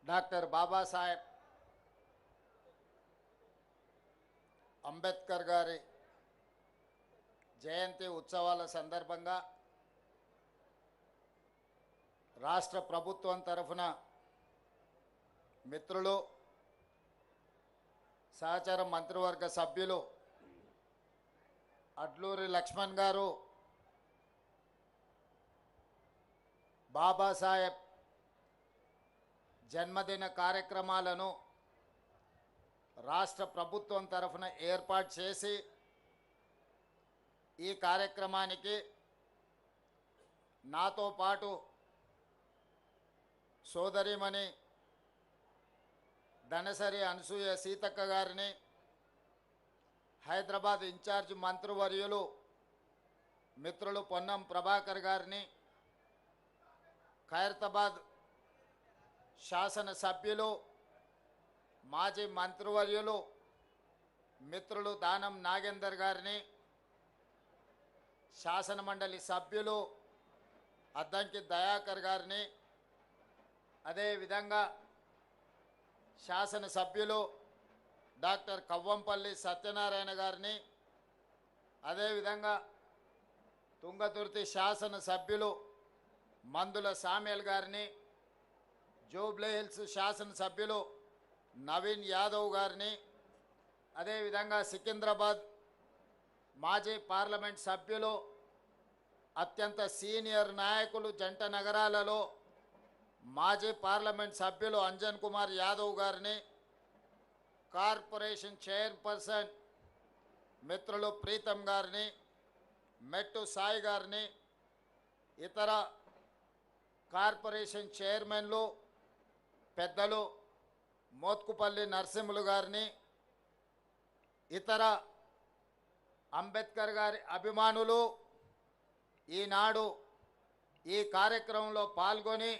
Doctor Babasaheb Ambedkar గారి జయంతి ఉత్సవాల సందర్భంగా రాష్ట్ర ప్రభుత్వం తరఫున మిత్రులు సహచర మంత్రివర్గ సభ్యులు అడ్లూరి లక్ష్మణ్ గారు బాబాసాహెబ్ జన్మదిన కార్యక్రమాలను రాష్ట్ర ప్రభుత్వం తరఫున ఏర్పాటు చేసి ఈ కార్యక్రమానికి నాతో పాటు సోదరిమణి ధనసరి అనసూయ సీతక్క గారిని, హైదరాబాద్ ఇన్ఛార్జ్ మంత్రివర్యులు మిత్రులు పొన్నం ప్రభాకర్ గారిని, ఖైరతాబాద్ శాసనసభ్యులు మాజీ మంత్రివర్యులు మిత్రులు దానం నాగేందర్ గారిని, శాసనమండలి సభ్యులు అద్దంకి దయాకర్ గారిని, అదేవిధంగా శాసనసభ్యులు డాక్టర్ కవ్వంపల్లి సత్యనారాయణ గారిని, అదేవిధంగా తుంగతుర్తి శాసనసభ్యులు మందుల సామ్యల్ గారిని, జూబ్లీ హిల్స్ శాసనసభ్యులు నవీన్ యాదవ్ గారిని, అదేవిధంగా సికింద్రాబాద్ మాజీ పార్లమెంట్ సభ్యులు అత్యంత సీనియర్ నాయకులు జంట నగరాలలో మాజీ పార్లమెంట్ సభ్యులు అంజన్ కుమార్ యాదవ్ గారిని, కార్పొరేషన్ చైర్పర్సన్ మిత్రులు ప్రీతం గారిని, మెట్టు సాయి గారిని, ఇతర కార్పొరేషన్ చైర్మన్లు పెద్దలు మోత్కుపల్లి నరసింహులు గారిని, ఇతర అంబేద్కర్ గారి అభిమానులు ఈనాడు ఈ కార్యక్రమంలో పాల్గొని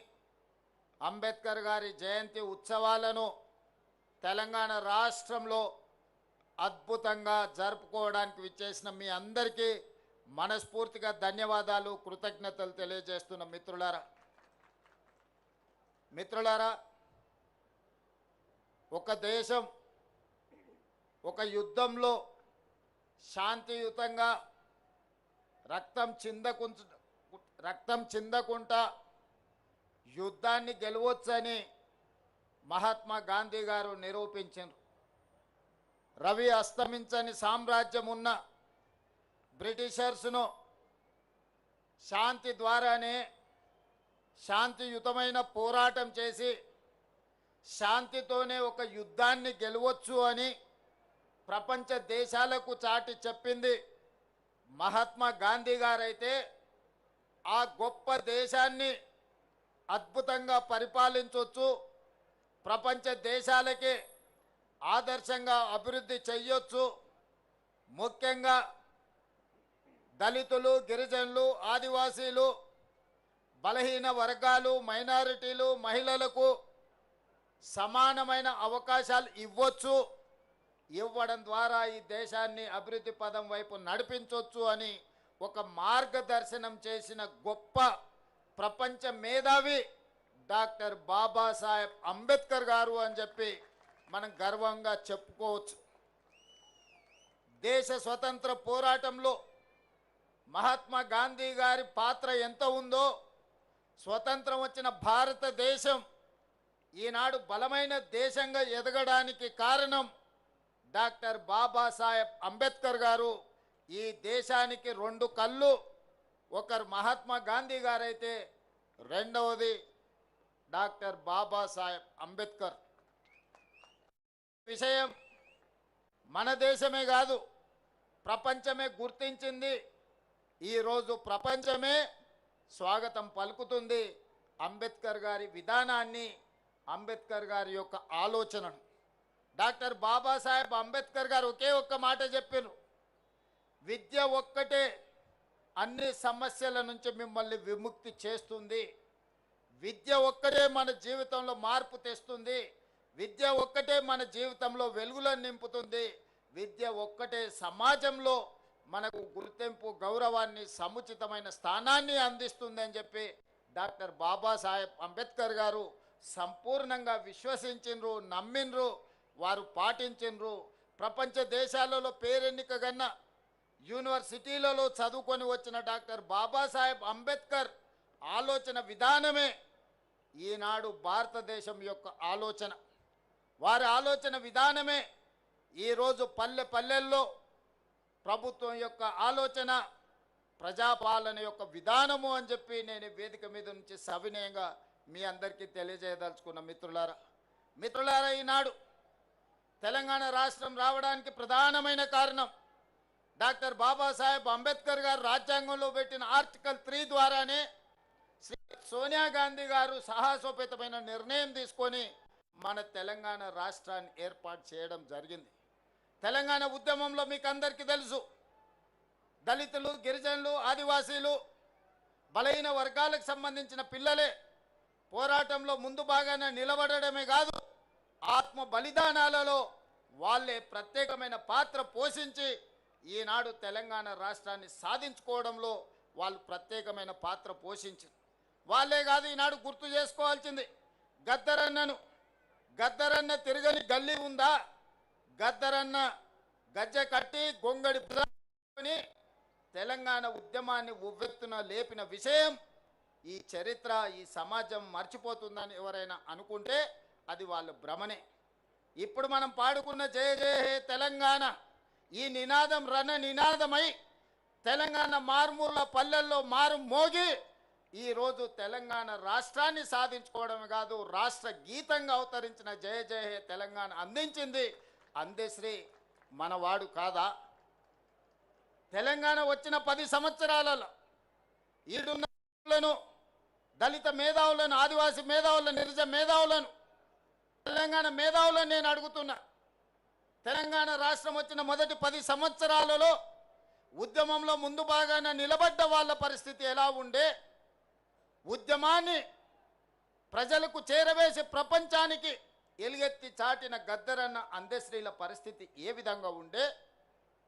అంబేద్కర్ గారి జయంతి ఉత్సవాలను తెలంగాణ రాష్ట్రంలో అద్భుతంగా జరుపుకోవడానికి విచ్చేసిన మీ అందరికీ మనస్ఫూర్తిగా ధన్యవాదాలు, కృతజ్ఞతలు తెలియజేస్తున్న మిత్రులారా, ఒక దేశం ఒక యుద్ధంలో శాంతియుతంగా రక్తం చిందకుండా యుద్ధాన్ని గెలవచ్చని మహాత్మా గాంధీ గారు నిరూపించారు. రవి అస్తమించని సామ్రాజ్యం ఉన్న బ్రిటిషర్స్ను శాంతి ద్వారానే శాంతియుతమైన పోరాటం చేసి శాంతితోనే ఒక యుద్ధాన్ని గెలవచ్చు అని ప్రపంచ దేశాలకు చాటి చెప్పింది మహాత్మా గాంధీ గారైతే, ఆ గొప్ప దేశాన్ని అద్భుతంగా పరిపాలించవచ్చు, ప్రపంచ దేశాలకి ఆదర్శంగా అభివృద్ధి చెయ్యొచ్చు, ముఖ్యంగా దళితులు, గిరిజనులు, ఆదివాసీలు, బలహీన వర్గాలు, మైనారిటీలు, మహిళలకు సమానమైన అవకాశాలు ఇవ్వడం ద్వారా ఈ దేశాన్ని అభివృద్ధి పదం వైపు నడిపించవచ్చు అని ఒక మార్గదర్శనం చేసిన గొప్ప ప్రపంచ మేధావి డాక్టర్ బాబాసాహెబ్ అంబేద్కర్ గారు అని చెప్పి మనం గర్వంగా చెప్పుకోవచ్చు. దేశ స్వతంత్ర పోరాటంలో మహాత్మా గాంధీ గారి పాత్ర ఎంత ఉందో, స్వతంత్రం వచ్చిన భారతదేశం ఈనాడు బలమైన దేశంగా ఎదగడానికి కారణం డాక్టర్ బాబాసాహెబ్ అంబేద్కర్ గారు. ఈ దేశానికి రెండు కళ్ళు, ఒకరు మహాత్మా గాంధీ గారైతే రెండవది డాక్టర్ బాబాసాహెబ్ అంబేద్కర్. విషయం మన దేశమే కాదు, ప్రపంచమే గుర్తించింది. ఈరోజు ప్రపంచమే స్వాగతం పలుకుతుంది అంబేద్కర్ గారి విధానాన్ని, అంబేద్కర్ గారి యొక్క ఆలోచనను. డాక్టర్ బాబాసాహెబ్ అంబేద్కర్ గారు ఒకే ఒక్క మాట చెప్పారు, విద్య ఒక్కటే అన్ని సమస్యల నుంచి మిమ్మల్ని విముక్తి చేస్తుంది, విద్య ఒక్కటే మన జీవితంలో మార్పు తెస్తుంది, విద్య ఒక్కటే మన జీవితంలో వెలుగులను నింపుతుంది, విద్య ఒక్కటే సమాజంలో మనకు గుర్తింపు, గౌరవాన్ని, సముచితమైన స్థానాన్ని అందిస్తుందని చెప్పి డాక్టర్ బాబాసాహెబ్ అంబేద్కర్ గారు సంపూర్ణంగా విశ్వసించిండ్రు, నమ్మిండ్రు, వారు పాటించిండ్రు. ప్రపంచ దేశాలలో పేరెన్నికగన్న యూనివర్సిటీలలో చదువుకొని వచ్చిన డాక్టర్ బాబాసాహెబ్ అంబేద్కర్ ఆలోచన విధానమే ఈనాడు భారతదేశం యొక్క ఆలోచన. వారి ఆలోచన విధానమే ఈరోజు పల్లె పల్లెల్లో ప్రభుత్వం యొక్క ఆలోచన, ప్రజాపాలన యొక్క విధానము అని చెప్పి నేను వేదిక మీద నుంచి సవినయంగా మీ అందరికీ తెలియజేయదలుచుకున్న మిత్రులారా, ఈనాడు తెలంగాణ రాష్ట్రం రావడానికి ప్రధానమైన కారణం డాక్టర్ బాబాసాహెబ్ అంబేద్కర్ గారు రాజ్యాంగంలో పెట్టిన ఆర్టికల్ 3 ద్వారానే శ్రీ సోనియా గాంధీ గారు సాహసోపేతమైన నిర్ణయం తీసుకొని మన తెలంగాణ రాష్ట్రాన్ని ఏర్పాటు చేయడం జరిగింది. తెలంగాణ ఉద్యమంలో మీకు అందరికీ తెలుసు, దళితులు, గిరిజనులు, ఆదివాసీలు, బలహీన వర్గాలకు సంబంధించిన పిల్లలే పోరాటంలో ముందు భాగాన నిలబడడమే కాదు, ఆత్మ బలిదానాలలో వాళ్ళే ప్రత్యేకమైన పాత్ర పోషించి ఈనాడు తెలంగాణ రాష్ట్రాన్ని సాధించుకోవడంలో వాళ్ళు ప్రత్యేకమైన పాత్ర పోషించారు. వాళ్ళే కాదు, ఈనాడు గుర్తు చేసుకోవాల్సింది గద్దరన్న తిరగని గల్లీ ఉందా? గద్దరన్న గజ్జె కట్టి గొంగడి తెలంగాణ ఉద్యమాన్ని ఉవ్వెత్తున లేపిన విషయం ఈ చరిత్ర, ఈ సమాజం మర్చిపోతుందని ఎవరైనా అనుకుంటే అది వాళ్ళ భ్రమనే. ఇప్పుడు మనం పాడుకున్న జయ జయ హే తెలంగాణ ఈ నినాదం రణ నినాదమై తెలంగాణ మారుమూల పల్లెల్లో మారు మోగి ఈరోజు తెలంగాణ రాష్ట్రాన్ని సాధించుకోవడమే కాదు, రాష్ట్ర గీతంగా అవతరించిన జయ జయ హే తెలంగాణ అందించింది అందశ్రీ మనవాడు కాదా? తెలంగాణ వచ్చిన 10 సంవత్సరాలలో ఈడున్న దళిత మేధావులను, ఆదివాసీ మేధావులను, నిరజ మేధావులను, తెలంగాణ మేధావులను నేను అడుగుతున్నా, తెలంగాణ రాష్ట్రం వచ్చిన మొదటి 10 సంవత్సరాలలో ఉద్యమంలో ముందు భాగాన నిలబడ్డ వాళ్ళ పరిస్థితి ఎలా ఉండే? ఉద్యమాన్ని ప్రజలకు చేరవేసి ప్రపంచానికి ఎలుగెత్తి చాటిన గద్దరన్న అందశ్రీల పరిస్థితి ఏ విధంగా ఉండే?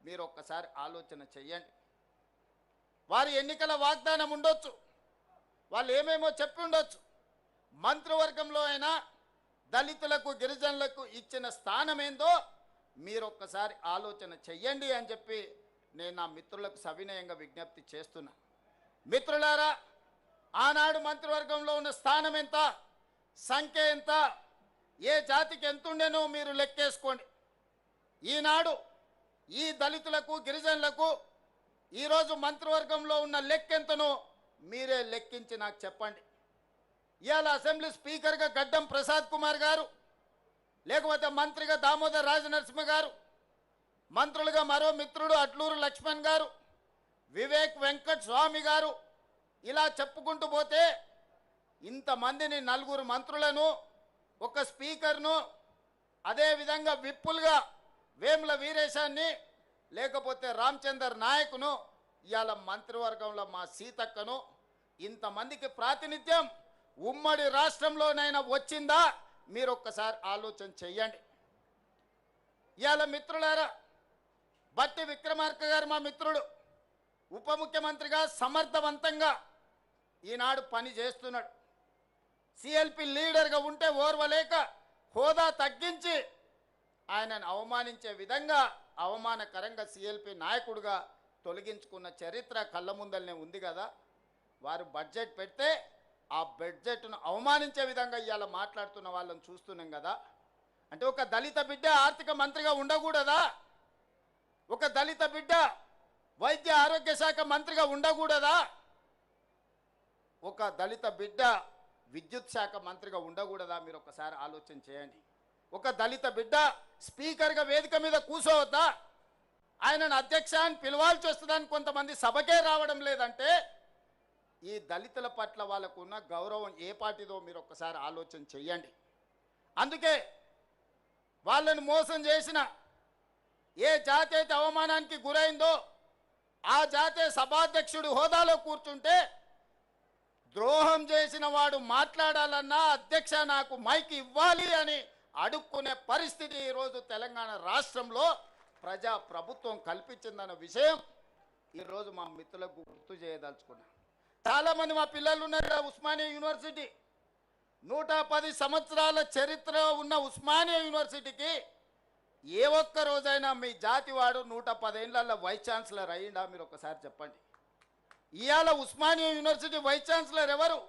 మీరు ఒక్కసారి ఆలోచన చెయ్యండి. వారి ఎన్నికల వాగ్దానం ఉండొచ్చు, వాళ్ళు ఏమేమో చెప్పి ఉండొచ్చు, మంత్రివర్గంలో అయినా దళితులకు, గిరిజనులకు ఇచ్చిన స్థానం ఏందో మీరు ఒక్కసారి ఆలోచన చెయ్యండి అని చెప్పి నేను నా మిత్రులకు సవినయంగా విజ్ఞప్తి చేస్తున్నా. మిత్రులారా, ఆనాడు మంత్రివర్గంలో ఉన్న స్థానం ఎంత, సంఖ్య ఎంత, ఏ జాతికి ఎంతుండేనో మీరు లెక్కేసుకోండి. ఈనాడు ఈ దళితులకు, గిరిజనులకు ఈరోజు మంత్రివర్గంలో ఉన్న లెక్కెంతనో మీరే లెక్కించి నాకు చెప్పండి. ఇవాళ అసెంబ్లీ స్పీకర్గా గడ్డం ప్రసాద్ కుమార్ గారు, లేకపోతే మంత్రిగా దామోదర్ రాజనరసింహ గారు, మంత్రులుగా మరో మిత్రుడు అట్లూరు లక్ష్మణ్ గారు, వివేక్ వెంకట్ స్వామి గారు, ఇలా చెప్పుకుంటూ పోతే ఇంతమందిని, 4 మంత్రులను, ఒక స్పీకర్ను, అదేవిధంగా విప్పులుగా వేముల వీరేశాన్ని, లేకపోతే రామచందర్ నాయకును, ఇవాళ మంత్రివర్గంలో మా సీతక్కను, ఇంతమందికి ప్రాతినిధ్యం ఉమ్మడి రాష్ట్రంలోనైనా వచ్చిందా? మీరు ఒక్కసారి ఆలోచన చెయ్యండి. ఇవాళ మిత్రులారా, బట్టి విక్రమార్క గారు మా మిత్రుడు, ఉప ముఖ్యమంత్రిగా సమర్థవంతంగా ఈనాడు పని చేస్తున్నాడు. సిఎల్పి లీడర్గా ఉంటే ఓర్వలేక హోదా తగ్గించి ఆయనను అవమానించే విధంగా అవమానకరంగా సిఎల్పి నాయకుడిగా తొలగించుకున్న చరిత్ర కళ్ళ ముందలనే ఉంది కదా. వారు బడ్జెట్ పెడితే ఆ బడ్జెట్ను అవమానించే విధంగా ఇవాళ మాట్లాడుతున్న వాళ్ళని చూస్తున్నాం కదా. అంటే ఒక దళిత బిడ్డ ఆర్థిక మంత్రిగా ఉండకూడదా? ఒక దళిత బిడ్డ వైద్య ఆరోగ్య శాఖ మంత్రిగా ఉండకూడదా? ఒక దళిత బిడ్డ విద్యుత్ శాఖ మంత్రిగా ఉండకూడదా? మీరు ఒకసారి ఆలోచన చేయండి. ఒక దళిత బిడ్డ స్పీకర్గా వేదిక మీద కూర్చోవద్దా? ఆయనను అధ్యక్ష అని పిలవాల్సి వస్తుందని కొంతమంది సభకే రావడం లేదంటే ఈ దళితుల పట్ల వాళ్ళకు ఉన్న గౌరవం ఏ పాటిదో మీరు ఒక్కసారి ఆలోచన చెయ్యండి. అందుకే వాళ్ళని మోసం చేసిన ఏ జాతి అయితే అవమానానికి గురైందో ఆ జాతే సభాధ్యక్షుడు హోదాలో కూర్చుంటే ద్రోహం చేసిన వాడు మాట్లాడాలన్నా అధ్యక్ష నాకు మైక్ ఇవ్వాలి అని అడుక్కునే పరిస్థితి ఈరోజు తెలంగాణ రాష్ట్రంలో ప్రజా ప్రభుత్వం కల్పించిందన్న విషయం ఈరోజు మా మిత్రులకు గుర్తు చేయదలుచుకున్నా. చాలామంది మా పిల్లలు ఉన్నారు ఉస్మానియా యూనివర్సిటీ, 110 సంవత్సరాల చరిత్ర ఉన్న ఉస్మానియా యూనివర్సిటీకి ఏ ఒక్క రోజైనా మీ జాతివాడు 110 ఏళ్లలో వైస్ ఛాన్సలర్ అయ్యిందా? మీరు ఒకసారి చెప్పండి. ఇవాళ ఉస్మానియా యూనివర్సిటీ వైస్ ఛాన్సలర్ ఎవరు?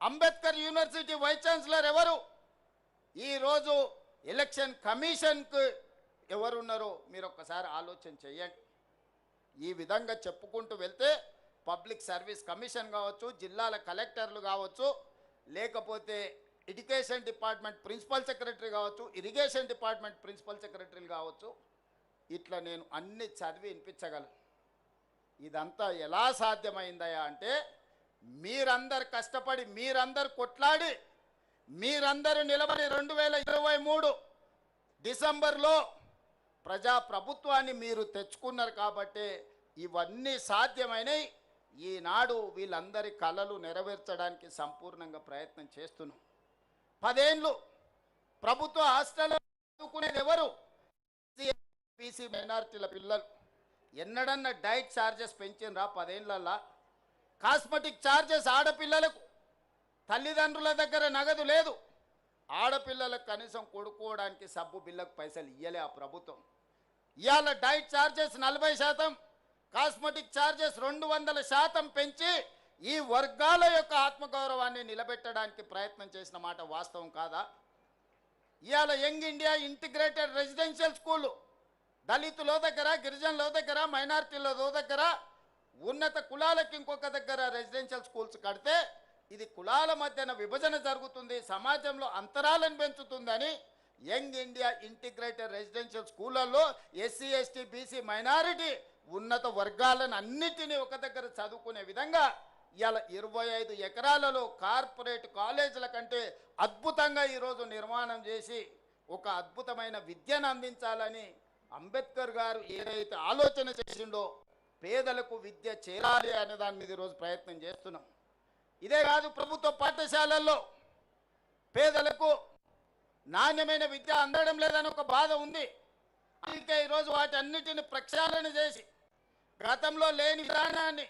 అంబేద్కర్ యూనివర్సిటీ వైస్ ఛాన్సలర్ ఎవరు? ఈరోజు ఎలక్షన్ కమిషన్కు ఎవరున్నారో మీరు ఒక్కసారి ఆలోచన చేయండి. ఈ విధంగా చెప్పుకుంటూ వెళ్తే పబ్లిక్ సర్వీస్ కమిషన్ కావచ్చు, జిల్లాల కలెక్టర్లు కావచ్చు, లేకపోతే ఎడ్యుకేషన్ డిపార్ట్మెంట్ ప్రిన్సిపల్ సెక్రటరీ కావచ్చు, ఇరిగేషన్ డిపార్ట్మెంట్ ప్రిన్సిపల్ సెక్రటరీలు కావచ్చు, ఇట్లా నేను అన్ని చదివి వినిపించగలను. ఇదంతా ఎలా సాధ్యమైందయా అంటే మీరందరు కష్టపడి, మీరందరు కొట్లాడి, మీరందరూ నిలబడి 2023 డిసెంబర్లో ప్రజాప్రభుత్వాన్ని మీరు తెచ్చుకున్నారు కాబట్టి ఇవన్నీ సాధ్యమైనవి. ఈనాడు వీళ్ళందరి కళలు నెరవేర్చడానికి సంపూర్ణంగా ప్రయత్నం చేస్తున్నాం. 10 ఏళ్ళు ప్రభుత్వ హాస్టల్లో చదువుకునేది ఎవరు? బీసీ మైనారిటీల పిల్లలు. ఎన్నడన్నా డైట్ ఛార్జెస్ పెంచినరా 10 ఏళ్ళల్లో? కాస్మెటిక్ ఛార్జెస్ ఆడపిల్లలకు తల్లిదండ్రుల దగ్గర నగదు లేదు. ఆడపిల్లలకు కనీసం కొడుకోవడానికి సబ్బు బిల్లకు పైసలు ఇయ్యలే ఆ ప్రభుత్వం. ఇవాళ డైట్ ఛార్జెస్ 40%, కాస్మెటిక్ ఛార్జెస్ 200% పెంచి ఈ వర్గాల యొక్క ఆత్మగౌరవాన్ని నిలబెట్టడానికి ప్రయత్నం చేసిన మాట వాస్తవం కాదా? ఇవాళ యంగ్ ఇండియా ఇంటిగ్రేటెడ్ రెసిడెన్షియల్ స్కూళ్ళు దళితుల దగ్గర, గిరిజనుల దగ్గర, మైనారిటీల దగ్గర, ఉన్నత కులాలకు ఇంకొక దగ్గర రెసిడెన్షియల్ స్కూల్స్ కడితే ఇది కులాల మధ్యన విభజన జరుగుతుంది, సమాజంలో అంతరాలను పెంచుతుందని యంగ్ ఇండియా ఇంటిగ్రేటెడ్ రెసిడెన్షియల్ స్కూళ్ళల్లో ఎస్సీ, ఎస్టీ, బీసీ, మైనారిటీ ఉన్నత వర్గాలను అన్నిటినీ ఒక దగ్గర చదువుకునే విధంగా ఇవాళ 25 ఎకరాలలో కార్పొరేట్ కాలేజీల కంటే అద్భుతంగా ఈరోజు నిర్మాణం చేసి ఒక అద్భుతమైన విద్యను అందించాలని అంబేద్కర్ గారు ఏదైతే ఆలోచన చేసిండో పేదలకు విద్య చేరాలి అనే దాని మీద ఈరోజు ప్రయత్నం చేస్తున్నాం. ఇదే కాదు, ప్రభుత్వ పాఠశాలల్లో పేదలకు నాణ్యమైన విద్య అందడం లేదని ఒక బాధ ఉంది. అందుకే ఈరోజు వాటి అన్నిటిని ప్రక్షాళన చేసి గతంలో లేని విధానాన్ని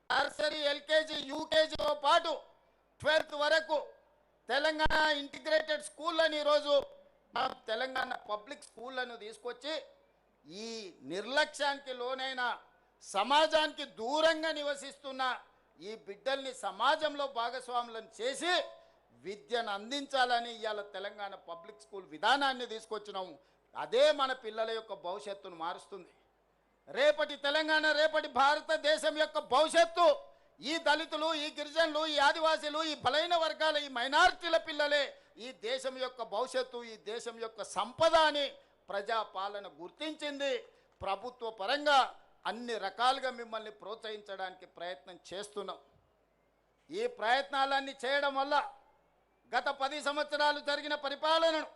నర్సరీ, ఎల్కేజీ, యూకేజీతో పాటు 12th వరకు తెలంగాణ ఇంటిగ్రేటెడ్ స్కూళ్ళని ఈరోజు తెలంగాణ పబ్లిక్ స్కూళ్ళను తీసుకొచ్చి ఈ నిర్లక్ష్యానికి లోనైన సమాజానికి దూరంగా నివసిస్తున్న ఈ బిడ్డల్ని సమాజంలో భాగస్వాములను చేసి విద్యను అందించాలని ఇవాళ తెలంగాణ పబ్లిక్ స్కూల్ విధానాన్ని తీసుకొచ్చినాము. అదే మన పిల్లల యొక్క భవిష్యత్తును మారుస్తుంది. రేపటి తెలంగాణ, రేపటి భారతదేశం యొక్క భవిష్యత్తు ఈ దళితులు, ఈ గిరిజనులు, ఈ ఆదివాసీలు, ఈ బలైన వర్గాల, ఈ మైనారిటీల పిల్లలే ఈ దేశం యొక్క భవిష్యత్తు, ఈ దేశం యొక్క సంపద అని ప్రజాపాలన గుర్తించింది. ప్రభుత్వ పరంగా అన్ని రకాలుగా మిమ్మల్ని ప్రోత్సహించడానికి ప్రయత్నం చేస్తున్నాం. ఈ ప్రయత్నాలన్నీ చేయడం వల్ల గత 10 సంవత్సరాలు జరిగిన పరిపాలనను,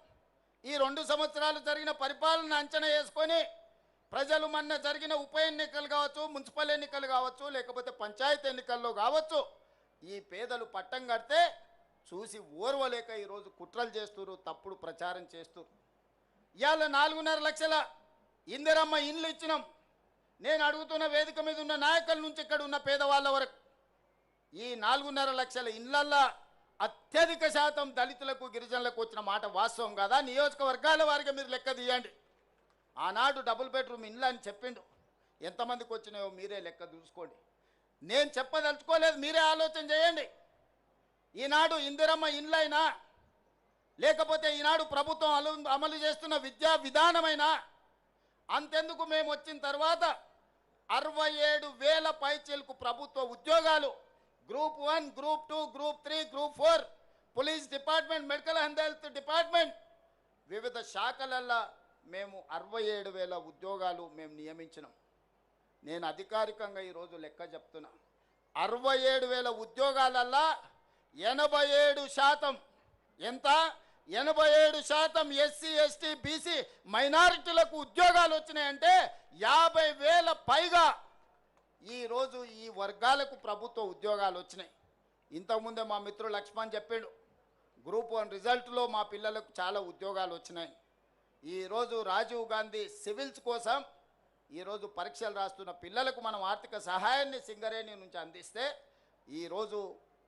ఈ 2 సంవత్సరాలు జరిగిన పరిపాలన అంచనా వేసుకొని ప్రజలు మొన్న జరిగిన ఉప ఎన్నికలు కావచ్చు, మున్సిపల్ ఎన్నికలు కావచ్చు, లేకపోతే పంచాయతీ ఎన్నికల్లో కావచ్చు, ఈ పేదలు పట్టం కడితే చూసి ఓర్వలేక ఈరోజు కుట్రలు చేస్తున్నారు, తప్పుడు ప్రచారం చేస్తున్నారు. ఇవాళ 4.5 లక్షల ఇందిరమ్మ ఇండ్లు ఇచ్చినాం. నేను అడుగుతున్న వేదిక మీద ఉన్న నాయకుల నుంచి ఇక్కడ ఉన్న పేదవాళ్ళ వరకు ఈ 4.5 లక్షల ఇండ్లల్లో అత్యధిక శాతం దళితులకు, గిరిజనులకు వచ్చిన మాట వాస్తవం కదా? నియోజకవర్గాల వారిగా మీరు లెక్క తీయండి. ఆనాడు డబుల్ బెడ్రూమ్ ఇండ్లు అని చెప్పిండు, ఎంతమందికి వచ్చినాయో మీరే లెక్క చూసుకోండి. నేను చెప్పదలుచుకోలేదు, మీరే ఆలోచన చేయండి. ఈనాడు ఇందిరమ్మ ఇండ్లైనా, లేకపోతే ఈనాడు ప్రభుత్వం అమలు చేస్తున్న విద్యా విధానమైనా, అంతెందుకు మేము వచ్చిన తర్వాత 67,000 పైచీలకు ప్రభుత్వ ఉద్యోగాలు, group 1, group 2, group 3, group 4, police department, medical and health department, వివిధ శాఖలల్లో మేము 67,000 ఉద్యోగాలు మేము నియమించినాం. నేను అధికారికంగా ఈరోజు లెక్క చెప్తున్నా. 67,000 ఉద్యోగాలల్లో 87% ఎంత? 87% ఎస్సీ, ఎస్టీ, బీసీ, మైనారిటీలకు ఉద్యోగాలు వచ్చినాయంటే 50,000 పైగా ఈరోజు ఈ వర్గాలకు ప్రభుత్వ ఉద్యోగాలు వచ్చినాయి. ఇంతకుముందే మా మిత్రుడు లక్ష్మణ్ చెప్పిండు, గ్రూప్ 1 రిజల్ట్లో మా పిల్లలకు చాలా ఉద్యోగాలు వచ్చినాయి. ఈరోజు రాజీవ్ గాంధీ సివిల్స్ కోసం ఈరోజు పరీక్షలు రాస్తున్న పిల్లలకు మనం ఆర్థిక సహాయాన్ని సింగరేణి నుంచి అందిస్తే ఈరోజు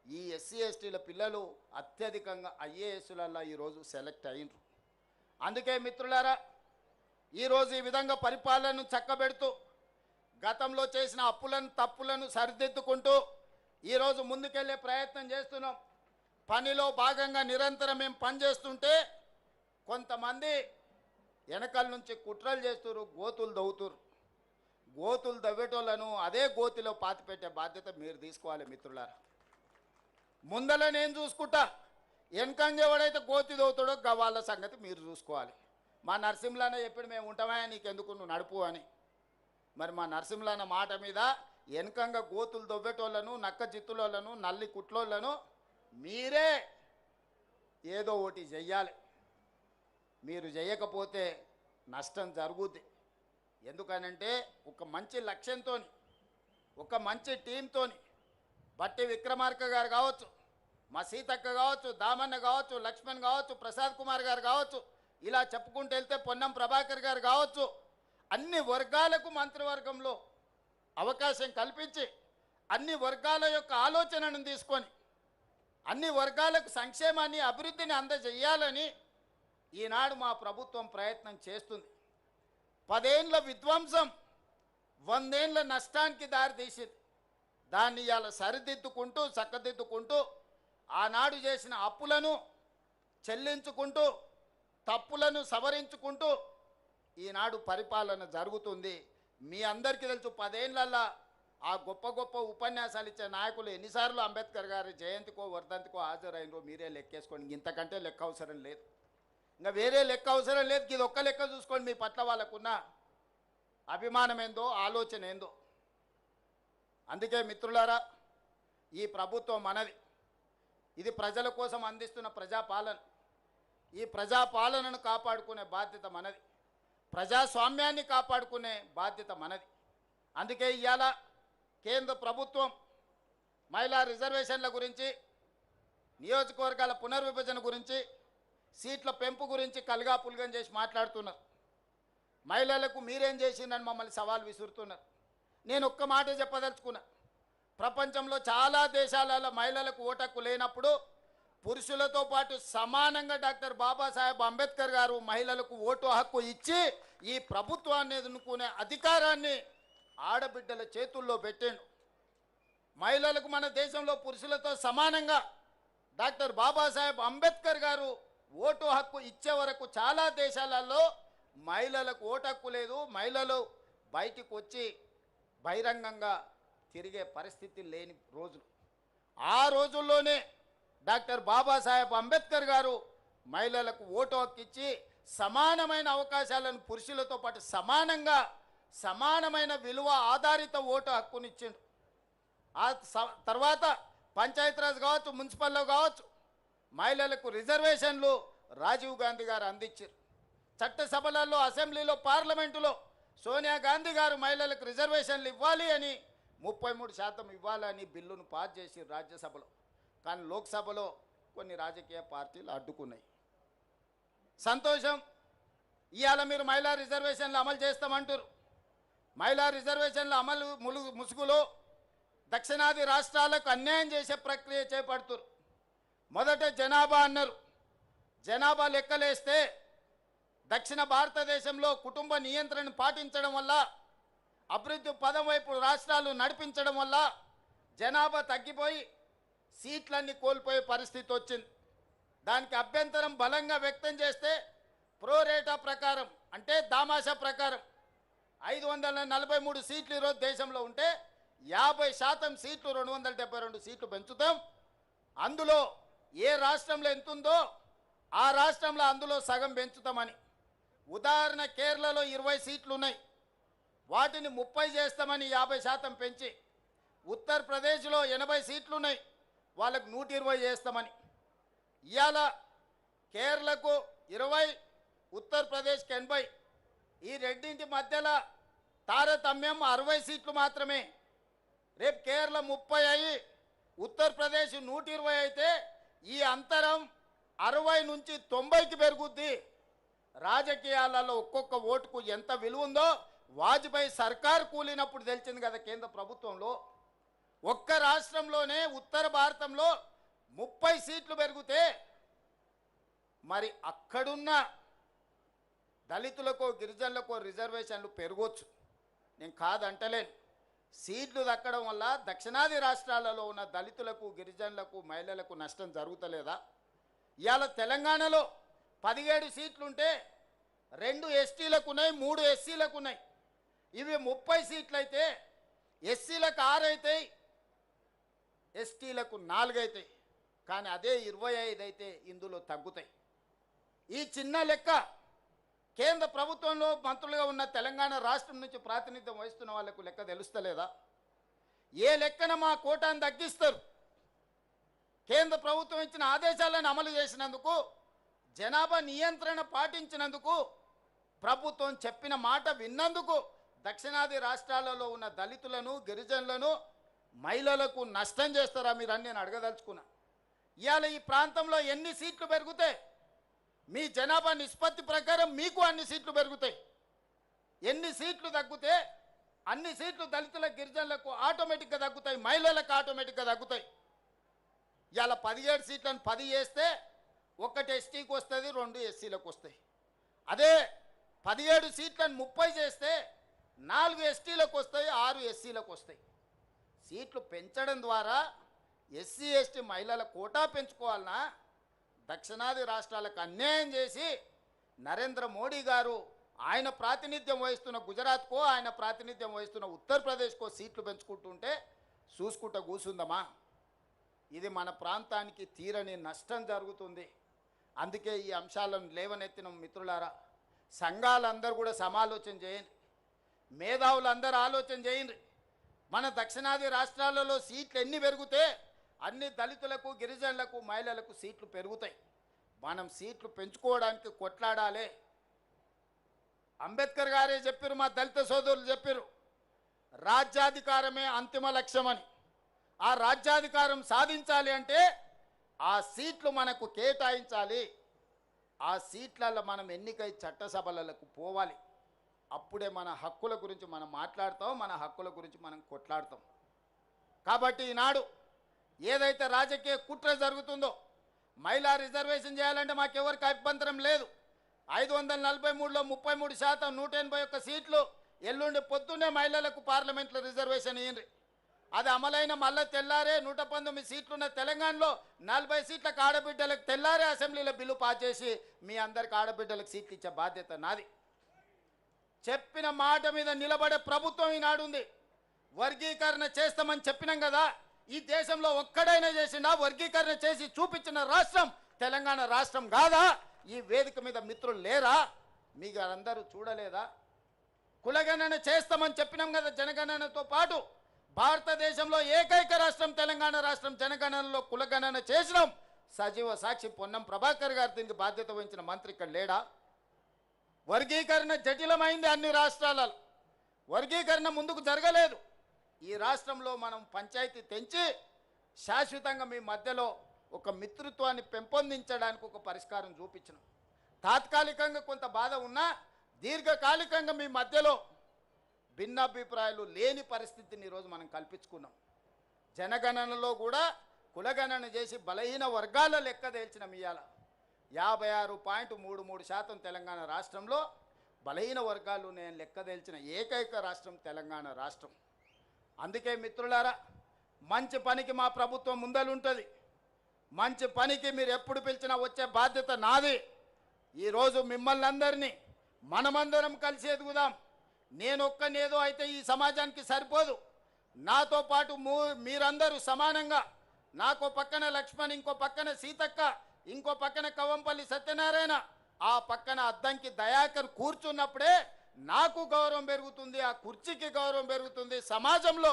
ఈ ఎస్సీ ఎస్టీల పిల్లలు అత్యధికంగా ఐఏఎస్లలో ఈరోజు సెలెక్ట్ అయినరు. అందుకే మిత్రులారా, ఈరోజు ఈ విధంగా పరిపాలనను చక్కబెడుతూ గతంలో చేసిన అప్పులను తప్పులను సరిదిద్దుకుంటూ ఈరోజు ముందుకెళ్లే ప్రయత్నం చేస్తున్నాం. పనిలో భాగంగా నిరంతరం మేము పనిచేస్తుంటే కొంతమంది వెనకాల నుంచి కుట్రలు చేస్తున్నారు, గోతులు దవ్వుతున్నారు. గోతులు దవ్వేటోళ్ళను అదే గోతిలో పాతిపెట్టే బాధ్యత మీరు తీసుకోవాలి మిత్రులారా. ముందల నేను చూసుకుంటా, వెనకంగా ఎవడైతే గోతి దవ్వుతాడో వాళ్ళ సంగతి మీరు చూసుకోవాలి. మా నరసింహులన్న చెప్పాడు, మేము ఉంటామా నీకెందుకు నువ్వు నడుపు అని. మరి మా నరసింహులన్న మాట మీద వెనకంగా గోతులు దొవ్వేటోళ్ళను, నక్క జిత్తులోళ్ళను, నల్లి కుట్లోళ్ళను మీరే ఏదో ఒకటి చెయ్యాలి. మీరు చేయకపోతే నష్టం జరుగుద్ది. ఎందుకనంటే ఒక మంచి లక్ష్యంతో, ఒక మంచి టీంతో బట్టి విక్రమార్క గారు కావచ్చు, మా సీతక్క కావచ్చు, దామన్న కావచ్చు, లక్ష్మణ్ కావచ్చు, ప్రసాద్ కుమార్ గారు కావచ్చు, ఇలా చెప్పుకుంటూ వెళ్తే పొన్నం ప్రభాకర్ గారు కావచ్చు, అన్ని వర్గాలకు మంత్రివర్గంలో అవకాశం కల్పించి అన్ని వర్గాల యొక్క ఆలోచనను తీసుకొని అన్ని వర్గాలకు సంక్షేమాన్ని అభివృద్ధిని అందజేయాలని ఈనాడు మా ప్రభుత్వం ప్రయత్నం చేస్తుంది. 10 ఏళ్ల విధ్వంసం 100 ఏళ్ల నష్టానికి దారితీసింది. దాన్ని ఇవాళ సరిదిద్దుకుంటూ చక్కదిద్దుకుంటూ ఆనాడు చేసిన అప్పులను చెల్లించుకుంటూ తప్పులను సవరించుకుంటూ ఈనాడు పరిపాలన జరుగుతుంది. మీ అందరికీ తెలుసు, 10 ఏళ్లలో ఆ గొప్ప గొప్ప ఉపన్యాసాలు ఇచ్చే నాయకులు ఎన్నిసార్లు అంబేద్కర్ గారి జయంతికో వర్ధంతికో హాజరైనరో మీరే లెక్కేసుకోండి. ఇంతకంటే లెక్క అవసరం లేదు, ఇంకా వేరే లెక్క అవసరం లేదు. ఇది ఒక్క లెక్క చూసుకోండి, మీ పట్ల వాళ్ళకున్న అభిమానం ఏందో, ఆలోచన ఏందో. అందుకే మిత్రులారా, ఈ ప్రభుత్వం మనది. ఇది ప్రజల కోసం అందిస్తున్న ప్రజాపాలన. ఈ ప్రజాపాలనను కాపాడుకునే బాధ్యత మనది, ప్రజాస్వామ్యాన్ని కాపాడుకునే బాధ్యత మనది. అందుకే ఇవాళ కేంద్ర ప్రభుత్వం మహిళా రిజర్వేషన్ల గురించి, నియోజకవర్గాల పునర్విభజన గురించి, సీట్ల పెంపు గురించి కలగాపులగం చేసి మాట్లాడుతున్నారు. మహిళలకు మీరేం చేసిందని మమ్మల్ని సవాల్ విసురుతున్నారు. నేను ఒక్క మాట చెప్పదలుచుకున్నా, ప్రపంచంలో చాలా దేశాలలో మహిళలకు ఓటు హక్కు లేనప్పుడు పురుషులతో పాటు సమానంగా డాక్టర్ బాబాసాహెబ్ అంబేద్కర్ గారు మహిళలకు ఓటు హక్కు ఇచ్చి ఈ ప్రభుత్వాన్ని ఎన్నుకునే అధికారాన్ని ఆడబిడ్డల చేతుల్లో పెట్టాడు. మహిళలకు మన దేశంలో పురుషులతో సమానంగా డాక్టర్ బాబాసాహెబ్ అంబేద్కర్ గారు ఓటు హక్కు ఇచ్చే వరకు చాలా దేశాలలో మహిళలకు ఓటు హక్కు లేదు. మహిళలు బయటికి వచ్చి బహిరంగంగా తిరిగే పరిస్థితి లేని రోజులు. ఆ రోజుల్లోనే డాక్టర్ బాబాసాహెబ్ అంబేద్కర్ గారు మహిళలకు ఓటు హక్కు ఇచ్చి సమానమైన అవకాశాలను పురుషులతో పాటు సమానంగా సమానమైన విలువ ఆధారిత ఓటు హక్కునిచ్చిండు. ఆ తర్వాత పంచాయతీరాజ్ కావచ్చు, మున్సిపల్లో కావచ్చు, మహిళలకు రిజర్వేషన్లు రాజీవ్ గాంధీ గారు అందించారు. చట్టసభలలో, అసెంబ్లీలో, పార్లమెంటులో సోనియా గాంధీ గారు మహిళలకు రిజర్వేషన్లు ఇవ్వాలి అని 33% ఇవ్వాలని బిల్లును పాస్ చేసి రాజ్యసభలో. కానీ లోక్సభలో కొన్ని రాజకీయ పార్టీలు అడ్డుకున్నాయి. సంతోషం, ఇవాళ మీరు మహిళా రిజర్వేషన్లు అమలు చేస్తామంటారు. మహిళా రిజర్వేషన్ల అమలు ముసుగులో దక్షిణాది రాష్ట్రాలకు అన్యాయం చేసే ప్రక్రియ చేపడుతున్నారు. మొదట జనాభా అన్నారు. జనాభా లెక్కలేస్తే దక్షిణ భారతదేశంలో కుటుంబ నియంత్రణను పాటించడం వల్ల, అభివృద్ధి పదం వైపు రాష్ట్రాలు నడిపించడం వల్ల జనాభా తగ్గిపోయి సీట్లన్నీ కోల్పోయే పరిస్థితి వచ్చింది. దానికి అభ్యంతరం బలంగా వ్యక్తం చేస్తే ప్రోరేటా ప్రకారం, అంటే దామాషా ప్రకారం 543 సీట్లు ఈరోజు దేశంలో ఉంటే 50% సీట్లు 272 సీట్లు పెంచుతాం. అందులో ఏ రాష్ట్రంలో ఎంత ఉందో ఆ రాష్ట్రంలో అందులో సగం పెంచుతామని. ఉదాహరణ, కేరళలో 20 సీట్లు ఉన్నాయి, వాటిని 30 చేస్తామని 50% పెంచి, ఉత్తరప్రదేశ్లో 80 సీట్లు ఉన్నాయి, వాళ్ళకు 120 చేస్తామని. ఇవాళ కేరళకు 20, ఉత్తరప్రదేశ్కి 80. ఈ రెండింటి మధ్యలో తారతమ్యం 60 సీట్లు మాత్రమే. రేపు కేరళ 30 అయ్యి ఉత్తరప్రదేశ్ 120 అయితే ఈ అంతరం 60 నుంచి 90కి పెరుగుద్ది. రాజకీయాలలో ఒక్కొక్క ఓటుకు ఎంత విలువ ఉందో వాజ్పేయి సర్కార్ కూలినప్పుడు తెలిసింది కదా కేంద్ర ప్రభుత్వంలో. ఒక్క రాష్ట్రంలోనే ఉత్తర భారతంలో 30 సీట్లు పెరిగితే మరి అక్కడున్న దళితులకు గిరిజనులకు రిజర్వేషన్లు పెరగవచ్చు, నేను కాదంటలేను. సీట్లు దక్కడం వల్ల దక్షిణాది రాష్ట్రాలలో ఉన్న దళితులకు గిరిజనులకు మహిళలకు నష్టం జరుగుతలేదా? ఇవాళ తెలంగాణలో 17 సీట్లుంటే 2 ఎస్టీలకు ఉన్నాయి, 3 ఎస్సీలకు ఉన్నాయి. ఇవి 30 సీట్లు అయితే ఎస్సీలకు 6 అవుతాయి, ఎస్టీలకు 4 అవుతాయి. కానీ అదే 25 అయితే ఇందులో తగ్గుతాయి. ఈ చిన్న లెక్క కేంద్ర ప్రభుత్వంలో మంత్రులుగా ఉన్న తెలంగాణ రాష్ట్రం నుంచి ప్రాతినిధ్యం వహిస్తున్న వాళ్లకు లెక్క తెలుస్తలేదా? ఏ లెక్కన మా కోటాను తగ్గిస్తారు? కేంద్ర ప్రభుత్వం ఇచ్చిన ఆదేశాలను అమలు చేసినందుకు, జనాభా నియంత్రణ పాటించినందుకు, ప్రభుత్వం చెప్పిన మాట విన్నందుకు దక్షిణాది రాష్ట్రాలలో ఉన్న దళితులను గిరిజనులను మహిళలకు నష్టం చేస్తారా మీరు అని నేను అడగదలుచుకున్నా. ఇవాళ ఈ ప్రాంతంలో ఎన్ని సీట్లు పెరిగితే మీ జనాభా నిష్పత్తి ప్రకారం మీకు అన్ని సీట్లు పెరుగుతాయి. ఎన్ని సీట్లు తగ్గితే అన్ని సీట్లు దళితుల గిరిజనులకు ఆటోమేటిక్గా తగ్గుతాయి, మహిళలకు ఆటోమేటిక్గా తగ్గుతాయి. ఇవాళ 17 సీట్లను 10 చేస్తే 1 ఎస్టీకి వస్తుంది, 2 ఎస్సీలకు వస్తాయి. అదే 17 సీట్లను 30 చేస్తే 4 ఎస్టీలకు వస్తాయి, 6 ఎస్సీలకు వస్తాయి. సీట్లు పెంచడం ద్వారా ఎస్సీ ఎస్టీ మహిళల కోటా పెంచుకోవాలన్నా దక్షిణాది రాష్ట్రాలకు అన్యాయం చేసి నరేంద్ర మోడీ గారు ఆయన ప్రాతినిధ్యం వహిస్తున్న గుజరాత్కో ఆయన ప్రాతినిధ్యం వహిస్తున్న ఉత్తరప్రదేశ్కో సీట్లు పెంచుకుంటుంటే చూసుకుంటూ కూసుందమా? ఇది మన ప్రాంతానికి తీరని నష్టం జరుగుతుంది. అందుకే ఈ అంశాలను లేవనెత్తిన మిత్రులారా, సంఘాలందరూ కూడా సమాలోచన చేయండి, మేధావులందరూ ఆలోచన చేయండి. మన దక్షిణాది రాష్ట్రాలలో సీట్లు ఎన్ని పెరిగితే అన్ని దళితులకు గిరిజనులకు మహిళలకు సీట్లు పెరుగుతాయి. మనం సీట్లు పెంచుకోవడానికి కొట్లాడాలి. అంబేద్కర్ గారే చెప్పారు, మా దళిత సోదరులు చెప్పారు, రాజ్యాధికారమే అంతిమ లక్ష్యమని. ఆ రాజ్యాధికారం సాధించాలి అంటే ఆ సీట్లు మనకు కేటాయించాలి. ఆ సీట్లలో మనం ఎన్నికై చట్టసభలకు పోవాలి. అప్పుడే మన హక్కుల గురించి మనం మాట్లాడతాం, మన హక్కుల గురించి మనం కొట్లాడతాం. కాబట్టి ఈనాడు ఏదైతే రాజకీయ కుట్ర జరుగుతుందో, మహిళా రిజర్వేషన్ చేయాలంటే మాకెవరికి అభ్యంతరం లేదు. 543లో 33%, 181 సీట్లు ఎల్లుండి పొద్దున్నే మహిళలకు పార్లమెంట్లో రిజర్వేషన్ ఇయ్యండి. అది అమలైన మళ్ళీ తెల్లారే 119 సీట్లున్న తెలంగాణలో 40 సీట్లకు ఆడబిడ్డలకు తెల్లారే అసెంబ్లీలో బిల్లు పాస్ చేసి మీ అందరికి ఆడబిడ్డలకు సీట్లు ఇచ్చే బాధ్యత నాది. చెప్పిన మాట మీద నిలబడే ప్రభుత్వం ఈనాడు ఉంది. వర్గీకరణ చేస్తామని చెప్పినాం కదా, ఈ దేశంలో ఒక్కడైనా చేసిండా? వర్గీకరణ చేసి చూపించిన రాష్ట్రం తెలంగాణ రాష్ట్రం కాదా? ఈ వేదిక మీద మిత్రులు లేరా? మీకు అందరూ చూడలేదా? కులగణన చేస్తామని చెప్పినాం కదా, జనగణనతో పాటు భారతదేశంలో ఏకైక రాష్ట్రం తెలంగాణ రాష్ట్రం. జనగణనలో కులగణన చేసినాం. సజీవ సాక్షి పొన్నం ప్రభాకర్ గారు దీనికి బాధ్యత వహించిన మంత్రి ఇక్కడ లేడా? వర్గీకరణ జటిలమైంది అన్ని రాష్ట్రాలలో. వర్గీకరణ ముందుకు జరగలేదు. ఈ రాష్ట్రంలో మనం పంచాయతీ తెంచి శాశ్వతంగా మీ మధ్యలో ఒక మిత్రత్వాన్ని పెంపొందించడానికి ఒక పరిష్కారం చూపించినాం. తాత్కాలికంగా కొంత బాధ ఉన్నా దీర్ఘకాలికంగా మీ మధ్యలో భిన్నాభిప్రాయాలు లేని పరిస్థితిని ఈరోజు మనం కల్పించుకున్నాం. జనగణనలో కూడా కులగణన చేసి బలహీన వర్గాల లెక్క తేల్చిన ఇవాళ 56.33% తెలంగాణ రాష్ట్రంలో బలహీన వర్గాలు నేను లెక్క తేల్చిన ఏకైక రాష్ట్రం తెలంగాణ రాష్ట్రం. అందుకే మిత్రులారా, మంచి పనికి మా ప్రభుత్వం ముందలుంటుంది. మంచి పనికి మీరు ఎప్పుడు పిలిచినా వచ్చే బాధ్యత నాది. ఈరోజు మిమ్మల్ని అందరినీ మనమందరం కలిసి ఎదుగుదాం. నేనొక్కనేదో అయితే ఈ సమాజానికి సరిపోదు. నాతో పాటు మీరందరూ సమానంగా, నాకో పక్కన లక్ష్మణ్, ఇంకో పక్కన సీతక్క, ఇంకో పక్కన కవంపల్లి సత్యనారాయణ, ఆ పక్కన అద్దంకి దయాకర్ కూర్చున్నప్పుడే నాకు గౌరవం పెరుగుతుంది, ఆ కుర్చీకి గౌరవం పెరుగుతుంది. సమాజంలో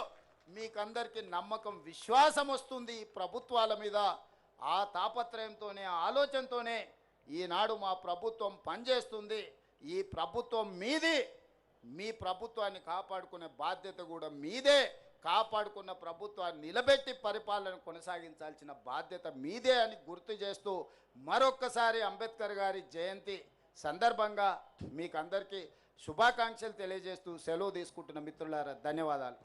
మీకందరికీ నమ్మకం, విశ్వాసం వస్తుంది ఈ ప్రభుత్వాల మీద. ఆ తాపత్రయంతోనే, ఆ ఆలోచనతోనే ఈనాడు మా ప్రభుత్వం పనిచేస్తుంది. ఈ ప్రభుత్వం మీది. మీ ప్రభుత్వాన్ని కాపాడుకునే బాధ్యత కూడా మీదే. కాపాడుకున్న ప్రభుత్వాన్ని నిలబెట్టి పరిపాలన కొనసాగించాల్సిన బాధ్యత మీదే అని గుర్తు చేస్తూ మరొక్కసారి అంబేద్కర్ గారి జయంతి సందర్భంగా మీకు అందరికీ శుభాకాంక్షలు తెలియజేస్తూ సెలవు తీసుకుంటున్న మిత్రులారా, ధన్యవాదాలు.